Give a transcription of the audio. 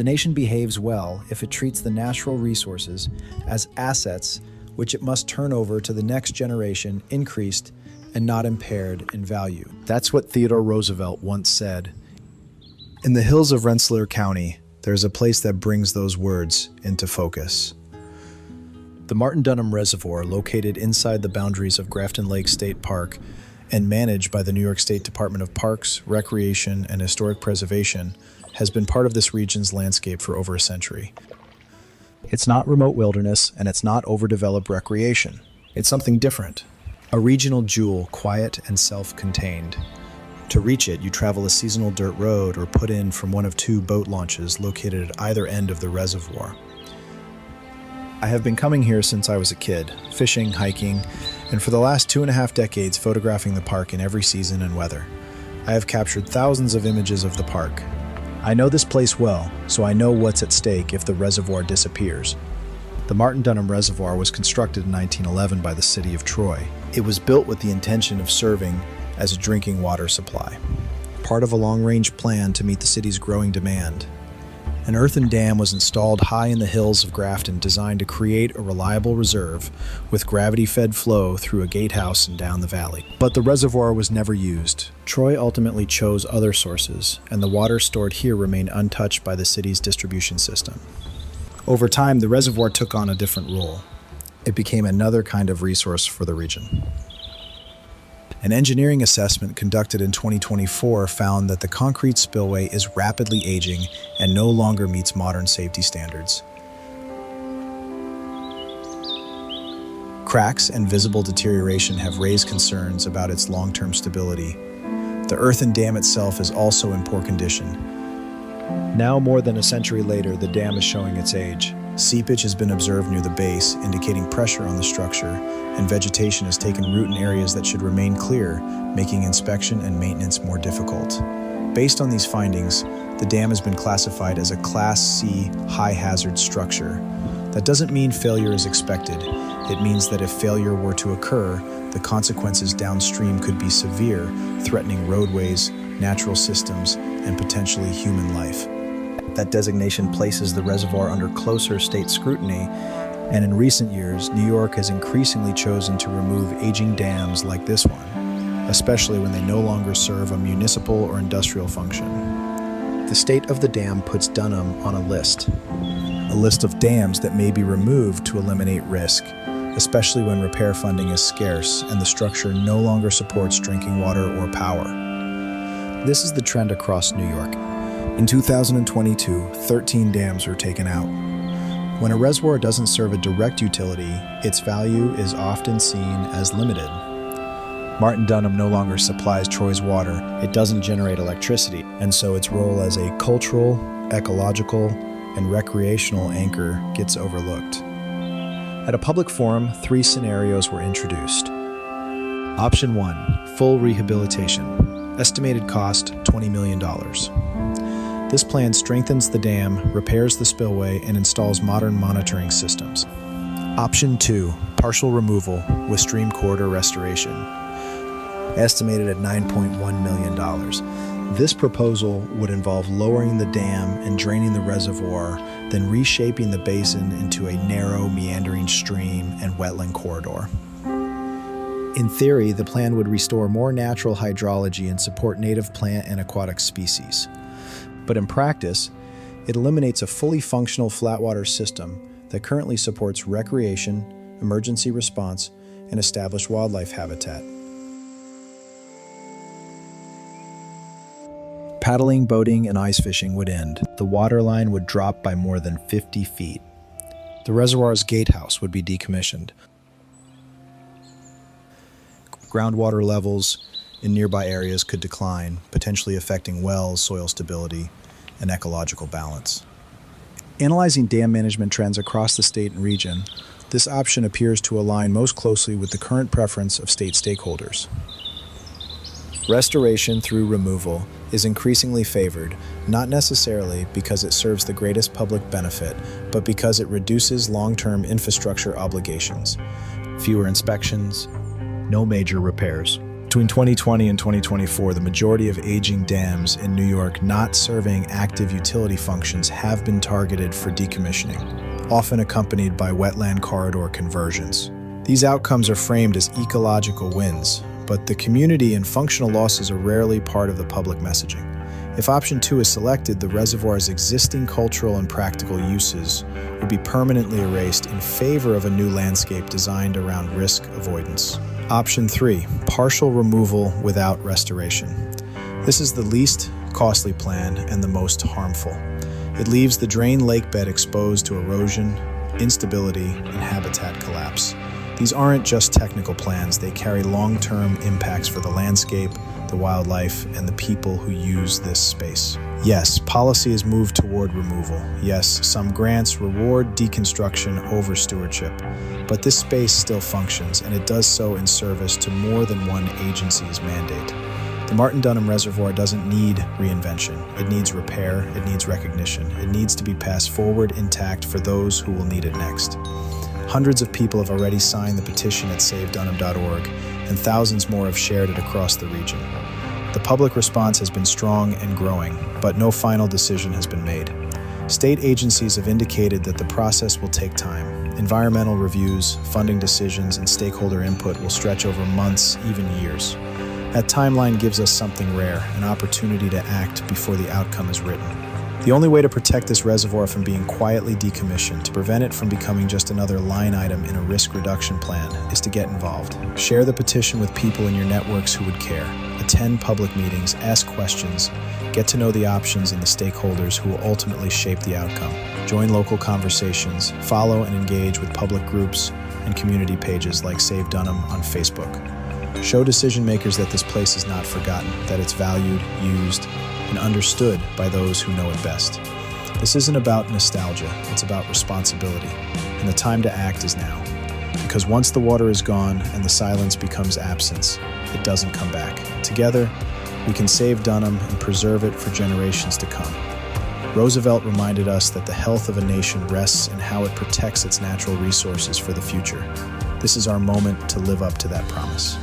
nation behaves well if it treats the natural resources as assets which it must turn over to the next generation increased and not impaired in value. That's what Theodore Roosevelt once said. In the hills of Rensselaer County, there's a place that brings those words into focus. The Martin Dunham Reservoir, located inside the boundaries of Grafton Lake State Park and managed by the New York State Department of Parks, Recreation, and Historic Preservation, has been part of this region's landscape for over a century. It's not remote wilderness, and it's not overdeveloped recreation. It's something different. A regional jewel, quiet and self-contained. To reach it, you travel a seasonal dirt road or put in from one of 2 boat launches located at either end of the reservoir. I have been coming here since I was a kid, fishing, hiking, and for the last 2.5 decades photographing the park in every season and weather. I have captured thousands of images of the park. I know this place well, so I know what's at stake if the reservoir disappears. The Martin Dunham Reservoir was constructed in 1911 by the city of Troy. It was built with the intention of serving as a drinking water supply, part of a long-range plan to meet the city's growing demand. An earthen dam was installed high in the hills of Grafton designed to create a reliable reserve with gravity-fed flow through a gatehouse and down the valley. But the reservoir was never used. Troy ultimately chose other sources, and the water stored here remained untouched by the city's distribution system. Over time, the reservoir took on a different role. It became another kind of resource for the region. An engineering assessment conducted in 2024 found that the concrete spillway is rapidly aging and no longer meets modern safety standards. Cracks and visible deterioration have raised concerns about its long-term stability. The earthen dam itself is also in poor condition. Now, more than a century later, the dam is showing its age. Seepage has been observed near the base, indicating pressure on the structure, and vegetation has taken root in areas that should remain clear, making inspection and maintenance more difficult. Based on these findings, the dam has been classified as a Class C high-hazard structure. That doesn't mean failure is expected. It means that if failure were to occur, the consequences downstream could be severe, threatening roadways, natural systems, and potentially human life. That designation places the reservoir under closer state scrutiny, and in recent years, New York has increasingly chosen to remove aging dams like this one, especially when they no longer serve a municipal or industrial function. The state of the dam puts Dunham on a list of dams that may be removed to eliminate risk, especially when repair funding is scarce and the structure no longer supports drinking water or power. This is the trend across New York. In 2022, 13 dams were taken out. When a reservoir doesn't serve a direct utility, its value is often seen as limited. Martin Dunham no longer supplies Troy's water, it doesn't generate electricity, and so its role as a cultural, ecological, and recreational anchor gets overlooked. At a public forum, 3 scenarios were introduced. Option 1, full rehabilitation. Estimated cost, $20 million. This plan strengthens the dam, repairs the spillway, and installs modern monitoring systems. Option 2, partial removal with stream corridor restoration. Estimated at $9.1 million. This proposal would involve lowering the dam and draining the reservoir, then reshaping the basin into a narrow, meandering stream and wetland corridor. In theory, the plan would restore more natural hydrology and support native plant and aquatic species. But in practice, it eliminates a fully functional flatwater system that currently supports recreation, emergency response, and established wildlife habitat. Paddling, boating, and ice fishing would end. The water line would drop by more than 50 feet. The reservoir's gatehouse would be decommissioned. Groundwater levels in nearby areas could decline, potentially affecting wells, soil stability, and ecological balance. Analyzing dam management trends across the state and region, this option appears to align most closely with the current preference of state stakeholders. Restoration through removal is increasingly favored, not necessarily because it serves the greatest public benefit, but because it reduces long-term infrastructure obligations, fewer inspections, no major repairs. Between 2020 and 2024, the majority of aging dams in New York not serving active utility functions have been targeted for decommissioning, often accompanied by wetland corridor conversions. These outcomes are framed as ecological wins, but the community and functional losses are rarely part of the public messaging. If option 2 is selected, the reservoir's existing cultural and practical uses would be permanently erased in favor of a new landscape designed around risk avoidance. Option 3, partial removal without restoration. This is the least costly plan and the most harmful. It leaves the drain lake bed exposed to erosion, instability, and habitat collapse. These aren't just technical plans, they carry long-term impacts for the landscape, the wildlife, and the people who use this space. Yes, policy has moved toward removal. Yes, some grants reward deconstruction over stewardship. But this space still functions, and it does so in service to more than one agency's mandate. The Martin Dunham Reservoir doesn't need reinvention. It needs repair, it needs recognition. It needs to be passed forward intact for those who will need it next. Hundreds of people have already signed the petition at savedunham.org, and thousands more have shared it across the region. The public response has been strong and growing, but no final decision has been made. State agencies have indicated that the process will take time. Environmental reviews, funding decisions, and stakeholder input will stretch over months, even years. That timeline gives us something rare, an opportunity to act before the outcome is written. The only way to protect this reservoir from being quietly decommissioned, to prevent it from becoming just another line item in a risk reduction plan, is to get involved. Share the petition with people in your networks who would care. Attend public meetings, ask questions, get to know the options and the stakeholders who will ultimately shape the outcome. Join local conversations, follow and engage with public groups and community pages like Save Dunham on Facebook. Show decision makers that this place is not forgotten, that it's valued, used, and understood by those who know it best. This isn't about nostalgia, it's about responsibility, and the time to act is now. Because once the water is gone and the silence becomes absence, it doesn't come back. Together, we can save Dunham and preserve it for generations to come. Roosevelt reminded us that the health of a nation rests in how it protects its natural resources for the future. This is our moment to live up to that promise.